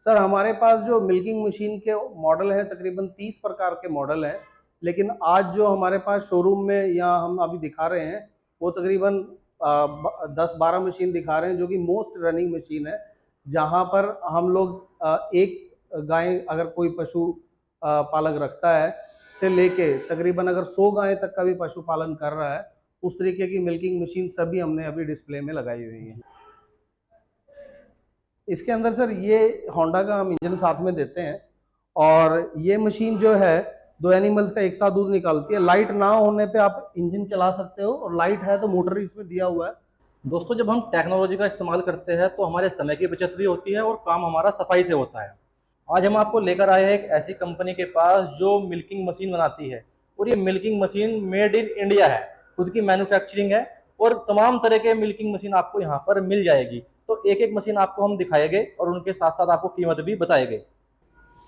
Sir हमारे पास जो milking machine के मॉडल हैं तकरीबन 30 प्रकार के मॉडल हैं। लेकिन आज जो हमारे पास शोरूम में या हम अभी दिखा रहे हैं वो तकरीबन 10-12 मशीन दिखा रहे हैं जो कि मोस्ट रनिंग मशीन है। जहां पर हम लोग एक गाय अगर कोई पशु पालक रखता है से लेके तकरीबन अगर 100 गाय तक का भी पशुपालन कर रहा है, उस तरीके की मिल्किंग मशीन सभी हमने अभी डिस्प्ले में लगाई हुई है। इसके अंदर सर ये होंडा का हम इंजन साथ में देते हैं और ये मशीन जो है 2 एनिमल्स का एक साथ दूध निकालती है। लाइट ना होने पे आप इंजन चला सकते हो और लाइट है तो मोटर इसमें दिया हुआ है। दोस्तों, जब हम टेक्नोलॉजी का इस्तेमाल करते हैं तो हमारे समय की बचत भी होती है और काम हमारा सफाई से होता है। आज हम आपको लेकर आए हैं एक ऐसी कंपनी के पास जो मिल्किंग मशीन बनाती है और ये milking machine made in India है, खुद की मैन्युफैक्चरिंग है और तमाम तरह के मिल्किंग मशीन आपको यहाँ पर मिल जाएगी। तो एक एक मशीन आपको हम दिखाएंगे और उनके साथ साथ आपको कीमत भी बताएंगे।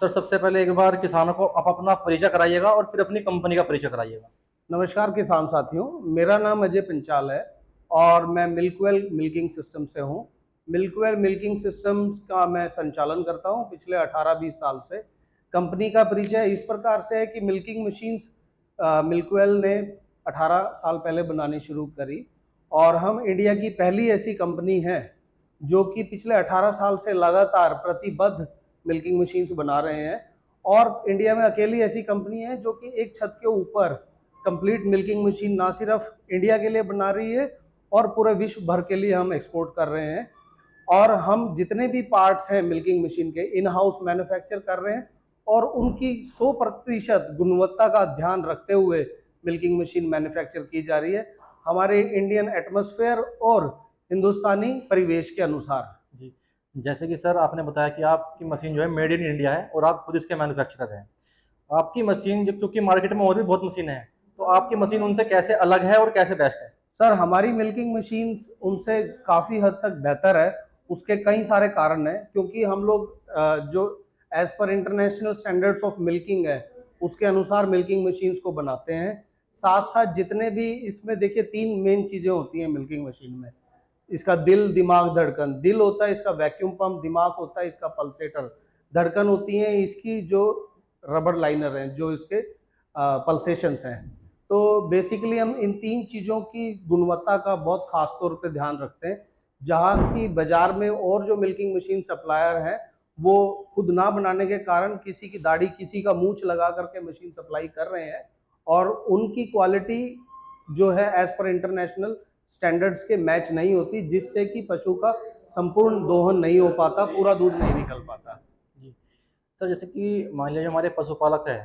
सर, सबसे पहले एक बार किसानों को आप अपना परिचय कराइएगा और फिर अपनी कंपनी का परिचय कराइएगा। नमस्कार किसान साथियों, मेरा नाम अजय पंचाल है और मैं मिल्कवेल मिल्किंग सिस्टम से हूँ। मिल्कवेल मिल्किंग सिस्टम्स का मैं संचालन करता हूँ पिछले 18-20 साल से। कंपनी का परिचय इस प्रकार से है कि मिल्किंग मशीन्स मिल्कवेल ने 18 साल पहले बनानी शुरू करी और हम इंडिया की पहली ऐसी कंपनी है जो कि पिछले 18 साल से लगातार प्रतिबद्ध मिल्किंग मशीन्स बना रहे हैं। और इंडिया में अकेली ऐसी कंपनी है जो कि एक छत के ऊपर कंप्लीट मिल्किंग मशीन ना सिर्फ इंडिया के लिए बना रही है और पूरे विश्व भर के लिए हम एक्सपोर्ट कर रहे हैं। और हम जितने भी पार्ट्स हैं मिल्किंग मशीन के इन हाउस मैन्युफैक्चर कर रहे हैं और उनकी 100% गुणवत्ता का ध्यान रखते हुए मिल्किंग मशीन मैन्युफैक्चर की जा रही है हमारे इंडियन एटमॉस्फेयर और हिंदुस्तानी परिवेश के अनुसार। जी, जैसे कि सर आपने बताया कि आपकी मशीन जो है मेड इन इंडिया है और आप खुद इसके मैन्युफैक्चरर हैं। आपकी मशीन, क्योंकि मार्केट में और भी बहुत मशीनें हैं, तो आपकी मशीन उनसे कैसे अलग है और कैसे बेस्ट है? सर हमारी मिल्किंग मशीन्स उनसे काफ़ी हद तक बेहतर है। उसके कई सारे कारण हैं क्योंकि हम लोग जो as per international standards of milking है उसके अनुसार मिल्किंग मशीन्स को बनाते हैं। साथ साथ जितने भी इसमें देखिए 3 मेन चीज़ें होती हैं मिल्किंग मशीन में। इसका दिल, दिमाग, धड़कन। दिल होता है इसका वैक्यूम पंप, दिमाग होता है इसका पल्सेटर, धड़कन होती है इसकी जो रबर लाइनर हैं जो इसके पल्सेशंस हैं। तो बेसिकली हम इन 3 चीज़ों की गुणवत्ता का बहुत खास तौर पे ध्यान रखते हैं। जहाँ की बाजार में और जो मिल्किंग मशीन सप्लायर हैं वो खुद ना बनाने के कारण किसी की दाढ़ी, किसी का मूंछ लगा करके मशीन सप्लाई कर रहे हैं और उनकी क्वालिटी जो है एज पर इंटरनेशनल स्टैंडर्ड्स के मैच नहीं होती, जिससे कि पशु का संपूर्ण दोहन नहीं हो पाता, पूरा दूध नहीं निकल पाता। जी सर, जैसे कि मान लीजिए हमारे पशुपालक है,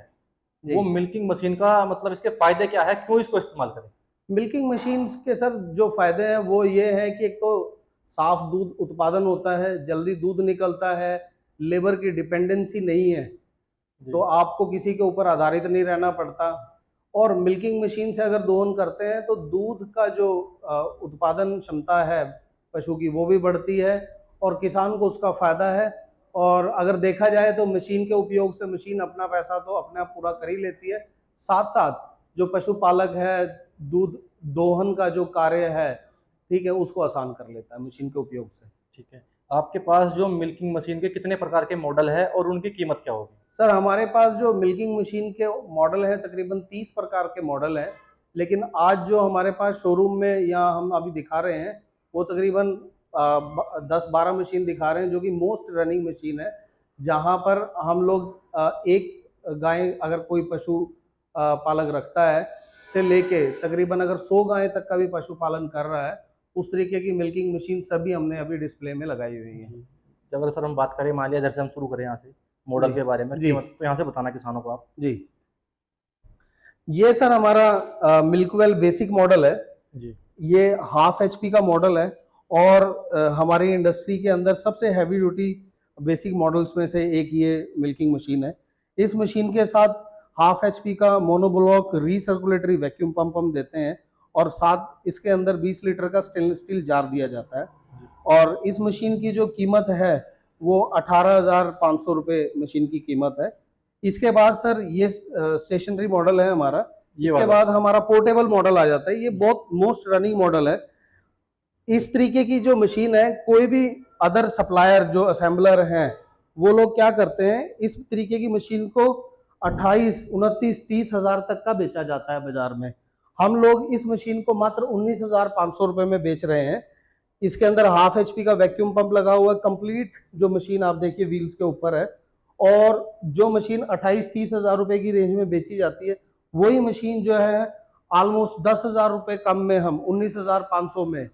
वो मिल्किंग मशीन का मतलब इसके फायदे क्या है, क्यों इसको इस्तेमाल करें? मिल्किंग मशीन्स के सर जो फायदे हैं वो ये है कि एक तो साफ दूध उत्पादन होता है, जल्दी दूध निकलता है, लेबर की डिपेंडेंसी नहीं है, तो आपको किसी के ऊपर आधारित नहीं रहना पड़ता। और मिल्किंग मशीन से अगर दोहन करते हैं तो दूध का जो उत्पादन क्षमता है पशु की वो भी बढ़ती है और किसान को उसका फायदा है। और अगर देखा जाए तो मशीन के उपयोग से मशीन अपना पैसा तो अपने आप पूरा कर ही लेती है, साथ साथ जो पशुपालक है दूध दोहन का जो कार्य है, ठीक है, उसको आसान कर लेता है मशीन के उपयोग से। ठीक है, आपके पास जो मिल्किंग मशीन के कितने प्रकार के मॉडल है और उनकी कीमत क्या होगी? सर हमारे पास जो मिल्किंग मशीन के मॉडल हैं तकरीबन 30 प्रकार के मॉडल हैं। लेकिन आज जो हमारे पास शोरूम में या हम अभी दिखा रहे हैं वो तकरीबन 10-12 मशीन दिखा रहे हैं जो कि मोस्ट रनिंग मशीन है। जहां पर हम लोग एक गाय अगर कोई पशु पालक रखता है से लेके तकरीबन अगर 100 गाय तक का भी पशुपालन कर रहा है, उस तरीके की मिल्किंग मशीन सभी हमने अभी डिस्प्ले में लगाई हुई है। अगर सर हम बात करें, मान लिया इधर से हम शुरू करें यहाँ से मॉडल के बारे में, कीमत तो यहाँ से बताना किसानों को आप। जी, ये सर हमारा मिल्कवेल बेसिक मॉडल है जी। ये 1/2 HP का मॉडल है और हमारी इंडस्ट्री के अंदर सबसे हैवी ड्यूटी बेसिक मॉडल्स में से एक ये मिल्किंग मशीन है। इस मशीन के साथ 1/2 HP का मोनोब्लॉक रीसर्कुलेटरी वैक्यूम पंप हम देते हैं और साथ इसके अंदर 20 लीटर का स्टेनलेस स्टील जार दिया जाता है। और इस मशीन की जो कीमत है वो 18,500 रुपये मशीन की कीमत है। इसके बाद सर ये स्टेशनरी मॉडल है हमारा। इसके बाद हमारा पोर्टेबल मॉडल आ जाता है। ये बहुत मोस्ट रनिंग मॉडल है। इस तरीके की जो मशीन है कोई भी अदर सप्लायर जो असेंबलर हैं वो लोग क्या करते हैं, इस तरीके की मशीन को 28, 29, 30 हज़ार तक का बेचा जाता है बाजार में। हम लोग इस मशीन को मात्र 19,500 रुपए में बेच रहे हैं। इसके अंदर हाफ एचपी का वैक्यूम पंप लगा हुआ है, कंप्लीट जो मशीन आप देखिए व्हील्स के ऊपर है। और जो मशीन 28-30 हज़ार रुपए की रेंज में बेची जाती है, वही मशीन जो है ऑलमोस्ट 10 हज़ार रुपए कम में हम 19,500 में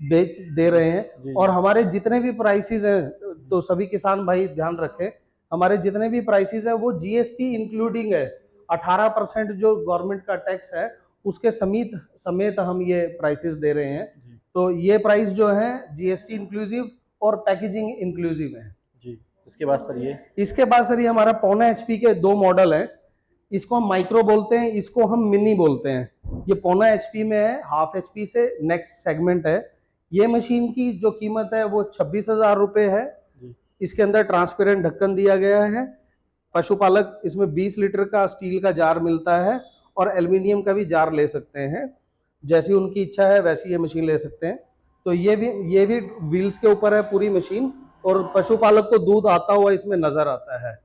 बेच दे रहे हैं। और हमारे जितने भी प्राइसेस हैं, तो सभी किसान भाई ध्यान रखें, हमारे जितने भी प्राइसेस है वो जीएसटी इंक्लूडिंग है। 18% जो गवर्नमेंट का टैक्स है उसके समेत हम ये प्राइसेस दे रहे हैं। तो ये प्राइस जो है जीएसटी इंक्लूसिव और पैकेजिंग इंक्लूसिव है जी। इसके बाद सर ये हमारा 1.25 HP के 2 मॉडल हैं। इसको हम माइक्रो बोलते हैं, इसको हम मिनी बोलते हैं। ये 1.25 HP में है, हाफ HP से नेक्स्ट सेगमेंट है। ये मशीन की जो कीमत है वो 26,000 रुपए है। इसके अंदर ट्रांसपेरेंट ढक्कन दिया गया है। पशुपालक इसमें 20 लीटर का स्टील का जार मिलता है और एल्युमिनियम का भी जार ले सकते हैं, जैसी उनकी इच्छा है वैसी ये मशीन ले सकते हैं। तो ये भी व्हील्स के ऊपर है पूरी मशीन, और पशुपालक को दूध आता हुआ इसमें नजर आता है।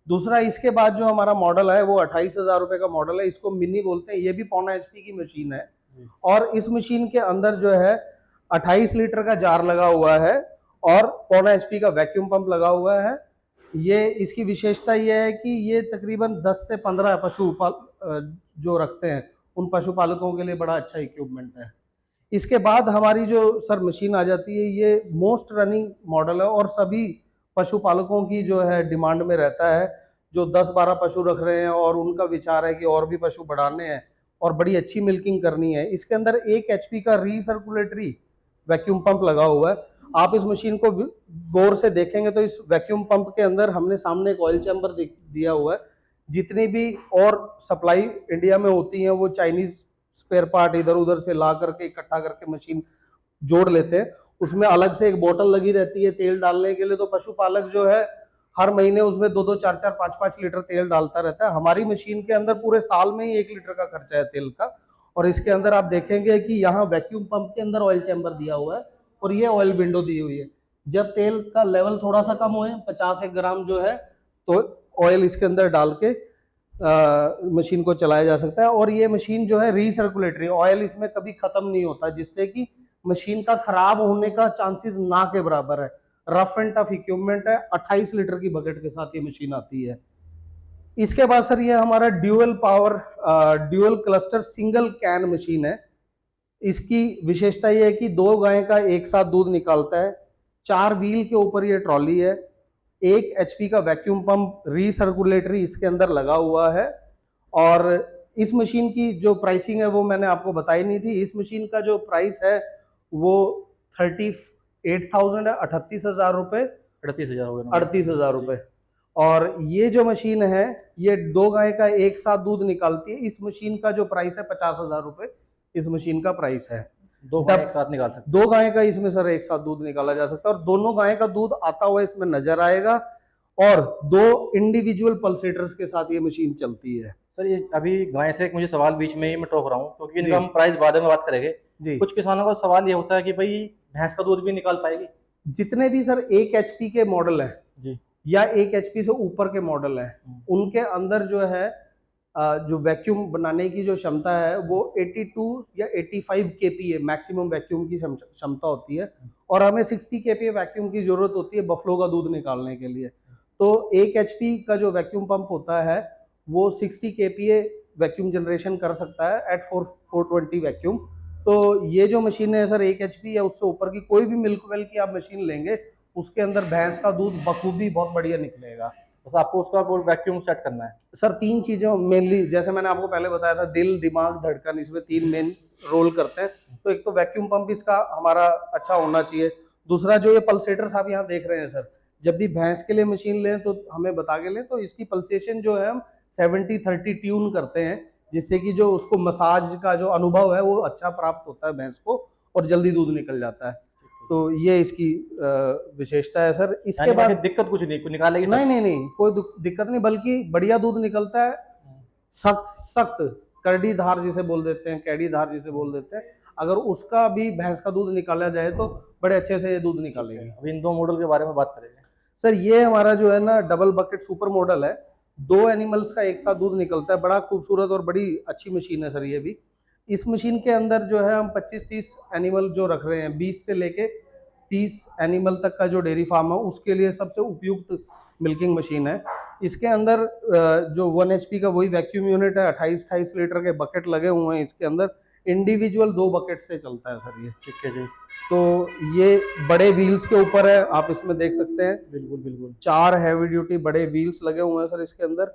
दूसरा, इसके बाद जो हमारा मॉडल है वो 28,000 रुपए का मॉडल है, इसको मिनी बोलते हैं। ये भी 1.25 HP की मशीन है और इस मशीन के अंदर जो है 28 लीटर का जार लगा हुआ है और 1.25 HP का वैक्यूम पंप लगा हुआ है। ये इसकी विशेषता ये है कि ये तकरीबन 10 से 15 जो रखते हैं उन पशुपालकों के लिए बड़ा अच्छा इक्विपमेंट है। इसके बाद हमारी जो सर मशीन आ जाती है, ये मोस्ट रनिंग मॉडल है और सभी पशुपालकों की जो है डिमांड में रहता है, जो 10-12 पशु रख रहे हैं और उनका विचार है कि और भी पशु बढ़ाने हैं और बड़ी अच्छी मिल्किंग करनी है। इसके अंदर 1 HP का रीसर्कुलेटरी वैक्यूम पंप लगा हुआ है। आप इस मशीन को गौर से देखेंगे तो इस वैक्यूम पंप के अंदर हमने सामने एक ऑयल चैम्बर दिया हुआ है। जितनी भी और सप्लाई इंडिया में होती है वो चाइनीज स्पेयर पार्ट इधर उधर से ला करके इकट्ठा करके मशीन जोड़ लेते हैं। उसमें अलग से एक बोतल लगी रहती है तेल डालने के लिए, तो पशुपालक जो है हर महीने उसमें 2-2, 4-4, 5-5 लीटर तेल डालता रहता है। हमारी मशीन के अंदर पूरे साल में ही 1 लीटर का खर्चा है तेल का। और इसके अंदर आप देखेंगे कि यहाँ वैक्यूम पंप के अंदर ऑयल चैम्बर दिया हुआ है और ये ऑयल विंडो दी हुई है। जब तेल का लेवल थोड़ा सा कम हो, 50 ग्राम जो है, तो ऑयल इसके अंदर डाल के मशीन को चलाया जा सकता है। और ये मशीन जो है रीसर्कुलेटरी, ऑयल इसमें कभी खत्म नहीं होता, जिससे कि मशीन का खराब होने का चांसेस ना के बराबर है। रफ एंड टफ इक्विपमेंट है। 28 लीटर की बकेट के साथ ये मशीन आती है। इसके बाद सर ये हमारा dual cluster single can machine है। इसकी विशेषता ये है कि 2 गाय का एक साथ दूध निकालता है। 4 व्हील के ऊपर ये ट्रॉली है। 1 HP का वैक्यूम पंप रीसर्कुलेटरी इसके अंदर लगा हुआ है। और इस मशीन की जो प्राइसिंग है वो मैंने आपको बताई नहीं थी। इस मशीन का जो प्राइस है वो 38,000 है, 38,000 रुपए, 38,000 रुपए। और ये जो मशीन है ये 2 गाय का एक साथ दूध निकालती है। इस मशीन का जो प्राइस है 50,000 रुपए इस मशीन का प्राइस है। 2 गाय एक साथ निकाल सकते 2 गाय का इसमें सर एक साथ दूध निकाला जा सकता है और दोनों गाय का दूध आता हुआ इसमें नजर आएगा। और 2 इंडिविजुअल पल्सेटर्स के साथ ये मशीन चलती है। सर ये अभी गाय से एक मुझे सवाल बीच में ही मैं टोक रहा हूँ, क्योंकि इनका हम प्राइस बाद में बात करेंगे जी। कुछ किसानों का सवाल ये होता है कि भाई भैंस का दूध भी निकाल पाएगी? जितने भी सर 1 HP के मॉडल है जी या 1 HP से ऊपर के मॉडल है, उनके अंदर जो है जो वैक्यूम बनाने की जो क्षमता है वो 82 या 85 kPa मैक्सिमम वैक्यूम की क्षमता होती है। और हमें 60 kPa वैक्यूम की जरूरत होती है बफलो का दूध निकालने के लिए। तो 1 HP का जो वैक्यूम पंप होता है वो 60 kPa वैक्यूम जनरेशन कर सकता है एट 420 वैक्यूम। तो ये जो मशीन है सर 1 HP या उससे ऊपर की कोई भी मिल्क वेल की आप मशीन लेंगे, उसके अंदर भैंस का दूध बखूबी बहुत बढ़िया निकलेगा। बस आपको उसका वैक्यूम सेट करना है। सर 3 चीजें मेनली, जैसे मैंने आपको पहले बताया था, दिल, दिमाग, धड़कन, इसमें 3 मेन रोल करते हैं। तो एक तो वैक्यूम पंप इसका हमारा अच्छा होना चाहिए। दूसरा, जो ये पल्सेटर्स आप यहाँ देख रहे हैं सर, जब भी भैंस के लिए मशीन लें तो हमें बता के लें, तो इसकी पल्सेशन जो है हम 70-30 ट्यून करते हैं, जिससे कि जो उसको मसाज का जो अनुभव है वो अच्छा प्राप्त होता है भैंस को और जल्दी दूध निकल जाता है। तो ये इसकी विशेषता है सर। इसके बाद दिक्कत कुछ नहीं निकालेगी? नहीं, कोई दिक्कत नहीं, बल्कि बढ़िया दूध निकलता है। सख्त करड़ी धार जिसे बोल देते हैं, कैडी धार जिसे बोल देते हैं, अगर उसका भी भैंस का दूध निकाला जाए तो बड़े अच्छे से ये दूध निकालेगी। अब इन 2 मॉडल के बारे में बात करेंगे। सर ये हमारा जो है ना डबल बकेट सुपर मॉडल है, 2 एनिमल्स का एक साथ दूध निकलता है, बड़ा खूबसूरत और बड़ी अच्छी मशीन है सर ये भी। इस मशीन के अंदर जो है हम 25-30 एनिमल जो रख रहे हैं, 20 से लेके 30 एनिमल तक का जो डेयरी फार्म है उसके लिए सबसे उपयुक्त मिल्किंग मशीन है। इसके अंदर जो 1 HP का वही वैक्यूम यूनिट है, 28-28 लीटर के बकेट लगे हुए हैं इसके अंदर, इंडिविजुअल 2 बकेट से चलता है सर ये। ठीक है जी। तो ये बड़े व्हील्स के ऊपर है, आप इसमें देख सकते हैं। बिल्कुल बिल्कुल। 4 हैवी ड्यूटी बड़े व्हील्स लगे हुए हैं सर इसके अंदर,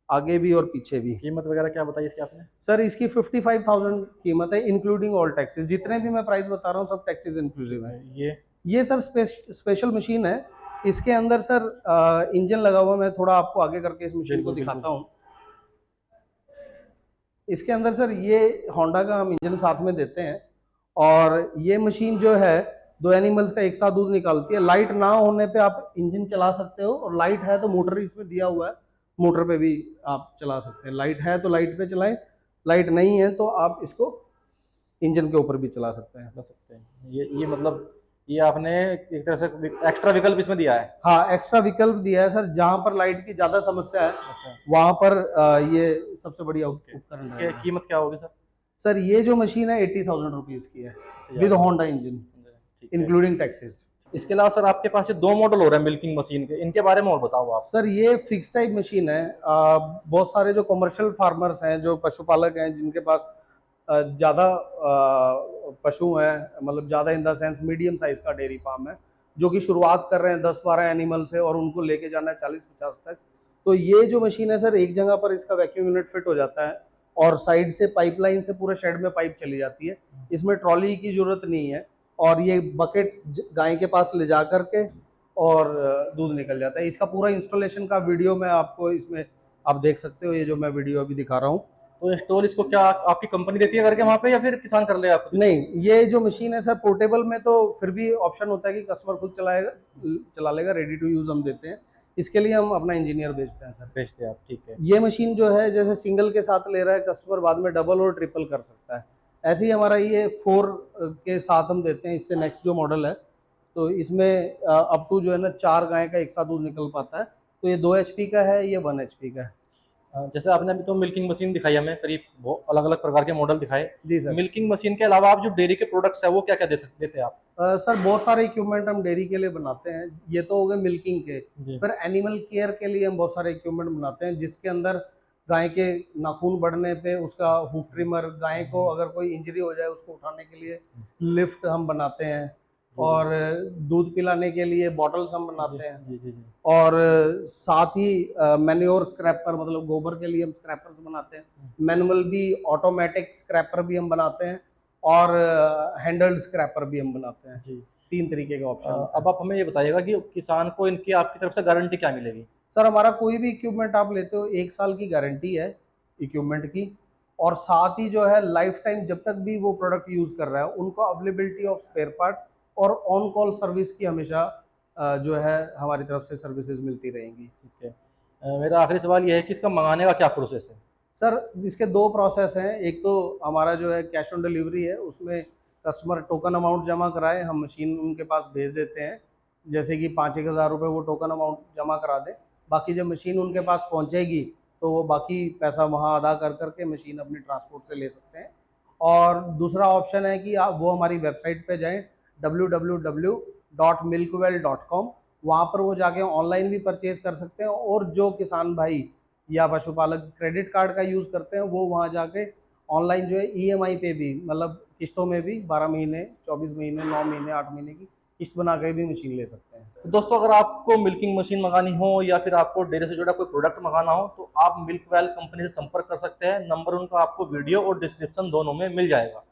आगे भी और पीछे भी। कीमत वगैरह क्या बताई इसकी आपने? सर इसकी 55,000 कीमत है, इंक्लूडिंग ऑल टैक्सेस। जितने भी मैं प्राइस बता रहा हूँ सब टैक्सेस इंक्लूसिव है। ये सर स्पेशल मशीन है। इसके अंदर सर इंजन लगा हुआ है, मैं थोड़ा आपको आगे करके इस मशीन को दिखाता हूँ। इसके अंदर सर ये होंडा का हम इंजन साथ में देते हैं, और ये मशीन जो है 2 एनिमल्स का एक साथ दूध निकालती है। लाइट ना होने पे आप इंजन चला सकते हो, और लाइट है तो मोटर इसमें दिया हुआ है, मोटर पे भी आप चला सकते हैं। लाइट है तो लाइट पे चलाएं, लाइट नहीं है तो आप इसको इंजन के ऊपर भी चला सकते हैं। ये मतलब ये आपने एक तरह से एक्स्ट्रा विकल्प इसमें दिया है। हाँ, एक्स्ट्रा विकल्प दिया है सर, जहाँ पर लाइट की ज्यादा समस्या है वहां पर ये सबसे बढ़िया उपकरण है। इसकी कीमत क्या होगी सर? सर ये जो मशीन है 80,000 रुपीज की है, with Honda engine including taxes. इसके अलावा सर आपके पास ये 2 मॉडल हो रहे हैं मिल्किंग मशीन के, इनके बारे में और बताओ आप। सर ये फिक्स टाइप मशीन है। बहुत सारे जो कमर्शियल फार्मर्स हैं, जो पशुपालक हैं, जिनके पास ज़्यादा पशु हैं, मतलब ज़्यादा in the sense medium size का डेयरी फार्म है, जो कि शुरुआत कर रहे हैं 10-12 एनिमल से और उनको लेके जाना है 40-50 तक, तो ये जो मशीन है सर एक जगह पर इसका वैक्यूम यूनिट फिट हो जाता है, और साइड से पाइपलाइन से पूरे शेड में पाइप चली जाती है। इसमें ट्रॉली की जरूरत नहीं है, और ये बकेट गाय के पास ले जा करके और दूध निकल जाता है। इसका पूरा इंस्टॉलेशन का वीडियो मैं आपको इसमें आप देख सकते हो, ये जो मैं वीडियो अभी दिखा रहा हूँ। तो इंस्टॉल इसको क्या आपकी कंपनी देती है करके वहाँ पे, या फिर किसान कर ले आप? नहीं, ये जो मशीन है सर पोर्टेबल में तो फिर भी ऑप्शन होता है कि कस्टमर खुद चला लेगा, रेडी टू यूज हम देते हैं। इसके लिए हम अपना इंजीनियर भेजते हैं सर। भेजते हैं आप, ठीक है। ये मशीन जो है जैसे सिंगल के साथ ले रहा है कस्टमर, बाद में डबल और ट्रिपल कर सकता है। ऐसे ही हमारा ये 4 के साथ हम देते हैं। इससे नेक्स्ट जो मॉडल है तो इसमें अप टू जो है ना 4 गाय का एक साथ दूध निकल पाता है। तो ये 2 HP का है, ये 1 HP का है। जैसे आपने अभी तो मिल्किंग मशीन दिखाई हमें, करीब बहुत अलग अलग प्रकार के मॉडल दिखाए। जी सर। मिल्किंग मशीन के अलावा आप जो डेयरी के प्रोडक्ट्स है वो क्या क्या देते हैं आप? सर बहुत सारे इक्विपमेंट हम डेयरी के लिए बनाते हैं। ये तो हो गए मिल्किंग के। फिर एनिमल केयर के लिए हम बहुत सारे इक्विपमेंट बनाते हैं, जिसके अंदर गाय के नाखून बढ़ने पे उसका हूफ ट्रिमर, गाय को अगर कोई इंजरी हो जाए उसको उठाने के लिए लिफ्ट हम बनाते हैं, और दूध पिलाने के लिए बॉटल्स हम बनाते हैं, और साथ ही मैन्योर स्क्रैपर, मतलब गोबर के लिए हम स्क्रैपर्स बनाते हैं। मैनुअल भी, ऑटोमेटिक स्क्रैपर भी हम बनाते हैं, और हैंडल्ड स्क्रैपर भी हम बनाते हैं। 3 तरीके के ऑप्शन। अब आप हमें ये बताइएगा कि किसान को इनकी आपकी तरफ से गारंटी क्या मिलेगी? सर हमारा कोई भी इक्विपमेंट आप लेते हो 1 साल की गारंटी है इक्विपमेंट की, और साथ ही जो है लाइफ टाइम जब तक भी वो प्रोडक्ट यूज कर रहा है उनको अवेलेबिलिटी ऑफ स्पेयर पार्ट और ऑन कॉल सर्विस की हमेशा जो है हमारी तरफ से सर्विसेज मिलती रहेंगी। ठीक है। मेरा आखिरी सवाल ये है कि इसका मंगाने का क्या प्रोसेस है? सर इसके 2 प्रोसेस हैं। एक तो हमारा जो है कैश ऑन डिलीवरी है, उसमें कस्टमर टोकन अमाउंट जमा कराए, हम मशीन उनके पास भेज देते हैं। जैसे कि 5-1 हज़ार रुपये वो टोकन अमाउंट जमा करा दें, बाकी जब मशीन उनके पास पहुंचेगी तो वो बाकी पैसा वहां अदा कर करके मशीन अपनी ट्रांसपोर्ट से ले सकते हैं। और दूसरा ऑप्शन है कि आप वो हमारी वेबसाइट पे जाएं www.milkwell.com, वहाँ पर वो जाके ऑनलाइन भी परचेज कर सकते हैं, और जो किसान भाई या पशुपालक क्रेडिट कार्ड का यूज़ करते हैं वो वहाँ जाके ऑनलाइन जो है EMI पे भी, मतलब किस्तों में भी 12 महीने, 24 महीने, 9 महीने, 8 महीने की किस्त बना के भी मशीन ले सकते हैं। तो दोस्तों, अगर आपको मिल्किंग मशीन मंगानी हो या फिर आपको डेयरी से जुड़ा कोई प्रोडक्ट मंगाना हो तो आप मिल्कवेल कंपनी से संपर्क कर सकते हैं। नंबर उनका आपको वीडियो और डिस्क्रिप्शन दोनों में मिल जाएगा।